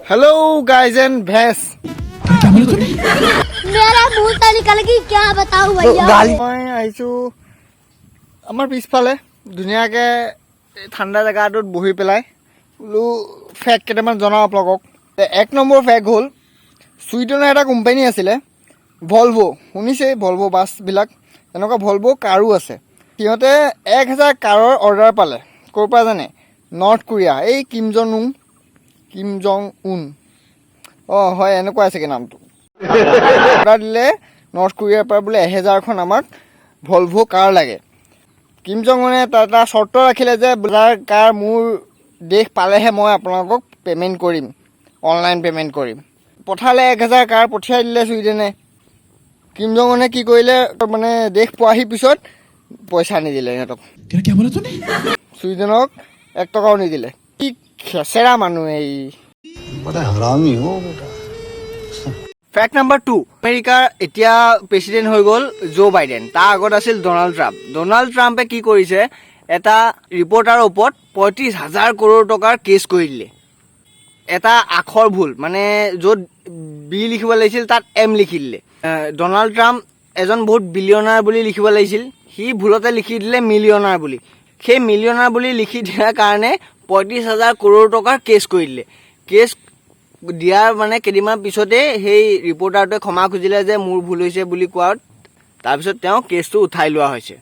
hello guys and भैंस मेरा मुंह तो निकल गई क्या बताऊं भैया মই আহিছো আমাৰ পিছফালে ধুনীয়াকে ঠাণ্ডা জেগাটোত বহি পেলাই বোলো ফেক কেইটামান জনাও আপোনালোকক এক নম্বৰ ফেক হ'ল ছুইডেনৰ এটা কোম্পানী আছিলে ভলভো শুনিছে ভলভো বাছবিলাক এনেকুৱা ভলভো কাৰো আছে সিহঁতে 1000 কাৰৰ অৰ্ডাৰ পালে ক'ৰ পৰা জানে নৰ্থ কোৰিয়া এই কিম জং উন হয় এনেকুৱা আছে কি নামটো অৰ্ডাৰ দিলে নৰ্থ কোৰিয়াৰ পৰা বোলে 1000খন আমাক ভলভো কাৰ লাগে কিম জং উনে এটা চৰ্ত ৰাখিলে যে যাৰ কাৰ মোৰ দেশ পালেহে মই আপোনালোকক পে'মেণ্ট কৰিম অনলাইন পে'মেণ্ট কৰিম পঠালে 1000 কাৰ পঠিয়াই দিলে ছুইডেনে কিম জং উনে কি কৰিলে মানে দেশ পোৱাহি পিছত পইচা নিদিলে সিহঁতক ছুইডেনক 1 টকাও নিদিলে কি খেচেৰা মানুহ এই ফেক্ট নাম্বাৰ 2 আমেৰিকাৰ এতিয়া প্ৰেচিডেণ্ট হৈ গ'ল জো বাইডেন তাৰ আগত আছিল ডোনাল্ড ট্ৰাম্পে কি কৰিছে এটা ৰিপৰ্টাৰৰ ওপৰত 35,000 কোটি টকাৰ কেছ কৰি দিলে এটা আখৰ ভুল মানে য'ত বি লিখিব লাগিছিল তাত এম লিখি দিলে ডোনাল্ড ট্ৰাম্প এজন বহুত বিলিয়নাৰ বুলি লিখিব লাগিছিল সি ভুলতে লিখি দিলে মিলিয়নাৰ বুলি সেই মিলিয়নাৰ বুলি লিখি দিয়াৰ কাৰণে 35,000 কোটি টকাৰ কেছ কৰি দিলে কেছ দিয়াৰ মানে কেইদিনমান পিছতে সেই ৰিপৰ্টাৰটোৱে ক্ষমা খুজিলে যে মোৰ ভুল হৈছে বুলি কোৱাত তাৰপিছত তেওঁ কেছটো উঠাই লোৱা হৈছে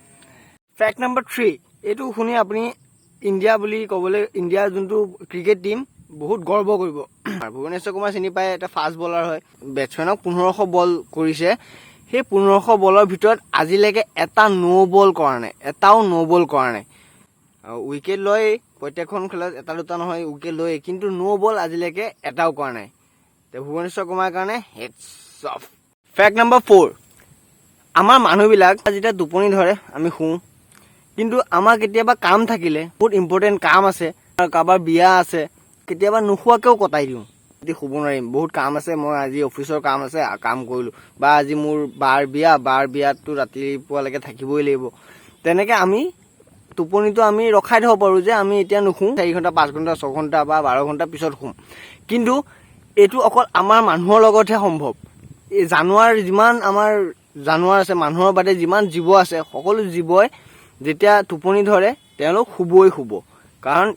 ফেক্ট নাম্বাৰ 3 এইটো শুনি আপুনি ইণ্ডিয়া বুলি ক'বলৈ ইণ্ডিয়াৰ যোনটো ক্ৰিকেট টীম বহুত গৰ্ব কৰিব ভুৱনেশ্বৰ কুমাৰ চিনি পায় এটা ফাষ্ট বলাৰ হয় বেটছমেনক 1500 বল কৰিছে সেই 1500 বলৰ ভিতৰত আজিলৈকে এটাও নো বল কৰা নাই উইকেট লয় প্ৰত্যেকখন খেলত এটা দুটা নহয় উইকেট লয় কিন্তু নো বল আজিলৈকে এটাও কৰা নাই তে ভুৱনেশ্বৰ কুমাৰৰ কাৰণে হেডছ অফ ফেক্ট নাম্বাৰ 4 আমাৰ মানুহবিলাক যেতিয়া টোপনি ধৰে আমি শুওঁ কিন্তু আমাৰ কেতিয়াবা কাম থাকিলে বহুত ইম্পৰ্টেণ্ট কাম আছে কাৰোবাৰ বিয়া আছে কেতিয়াবা নোখোৱাকেও কটাই দিওঁ যদি শুব নোৱাৰিম বহুত কাম আছে মই আজি অফিচৰ কাম আছে কাম কৰিলোঁ বা আজি মোৰ বাৰ বিয়াততো ৰাতিপুৱালৈকে থাকিবই লাগিব তেনেকৈ আমি টোপনিটো আমি ৰখাই থ'ব পাৰোঁ যে আমি এতিয়া নুশুওঁ 4 ঘণ্টা 5 ঘণ্টা 6 ঘণ্টা বা 12 ঘণ্টা পিছত শুম কিন্তু এইটো অকল আমাৰ মানুহৰ লগতহে সম্ভৱ এই যিমান আমাৰ জানুৱাৰ আছে মানুহৰ বাদে যিমান জীৱ আছে সকলো জীৱই যেতিয়া টোপনি ধৰে তেওঁলোক শুব কাৰণ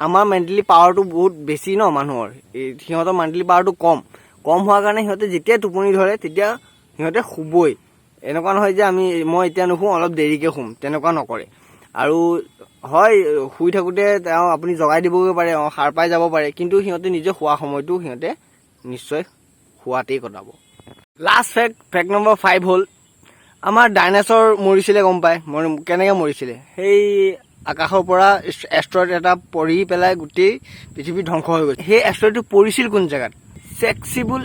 আমাৰ মেণ্টেলি পাৱাৰটো বহুত বেছি ন মানুহৰ সিহঁতৰ মেণ্টেলি পাৱাৰটো কম হোৱাৰ কাৰণে সিহঁতে যেতিয়া টোপনি ধৰে তেতিয়া সিহঁতে শুবই এনেকুৱা নহয় যে মই এতিয়া নুশুওঁ অলপ দেৰিকৈ শুম তেনেকুৱা নকৰে আৰু হয় শুই থাকোঁতে তেওঁ আপুনি জগাই দিবগৈ পাৰে সাৰ পাই যাব পাৰে কিন্তু সিহঁতে নিজে শোৱা সময়টো সিহঁতে নিশ্চয় শোৱাতেই কটাব লাষ্ট ফেক্ট নম্বৰ 5 হ'ল আমাৰ ডাইনাছৰ মৰিছিলে গম পায় কেনেকৈ মৰিছিলে সেই আকাশৰ পৰা এষ্ট্ৰইড এটা পৰি পেলাই গোটেই পৃথিৱী ধ্বংস হৈ গৈছে সেই এষ্ট্ৰইডটো পৰিছিল কোন জেগাত চেক্সিবুল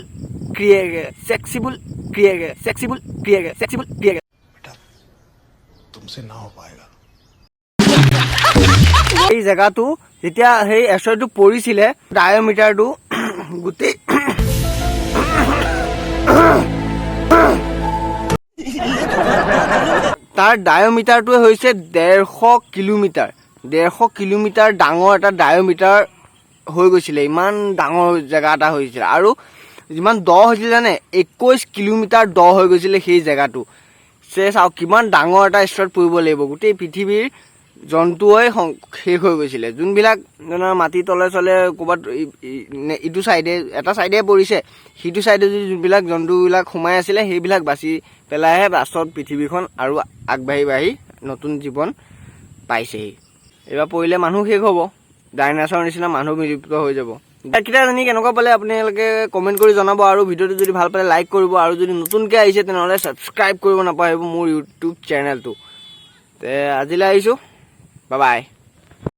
ক্ৰিয়েগে तुमसे ना हो पाएगा এই জেগাটো যেতিয়া সেই এষ্ট্ৰইডটো পৰিছিলে ডায়মিটাৰটো গোটেই তাৰ ডায়মিটাৰটোৱে হৈছে 150 কিলোমিটাৰ ডাঙৰ এটা ডায়মিটাৰ হৈ গৈছিলে ইমান ডাঙৰ জেগা এটা হৈছিলে আৰু যিমান দ হৈছিলে জানে 21 কিলোমিটাৰ দ হৈ গৈছিলে সেই জেগাটো চাওক কিমান ডাঙৰ এটা এষ্ট্ৰইড পৰিব লাগিব গোটেই পৃথিৱীৰ জন্তুৱে শেষ হৈ গৈছিলে যোনবিলাক মাটি তলে চলে ক'ৰবাত ইটো চাইডে এটা চাইডে পৰিছে সিটো চাইডে যদি যোনবিলাক জন্তুবিলাক সোমাই আছিলে সেইবিলাক বাচি পেলাইহে লাষ্টত পৃথিৱীখন আৰু আগবাঢ়ি নতুন জীৱন পাইছেহি এইবাৰ পৰিলে মানুহ শেষ হ'ব ডাইনাছৰ নিচিনা মানুহ বিলুপ্ত হৈ যাব কেইটা জানি কেনেকুৱা পালে আপোনালোকে কমেণ্ট কৰি জনাব আৰু ভিডিঅ'টো যদি ভাল পালে লাইক কৰিব আৰু যদি নতুনকৈ আহিছে তেনেহ'লে ছাবস্ক্ৰাইব কৰিব নাপাহৰিব মোৰ ইউটিউব চেনেলটো আজিলৈ আহিছোঁ বাই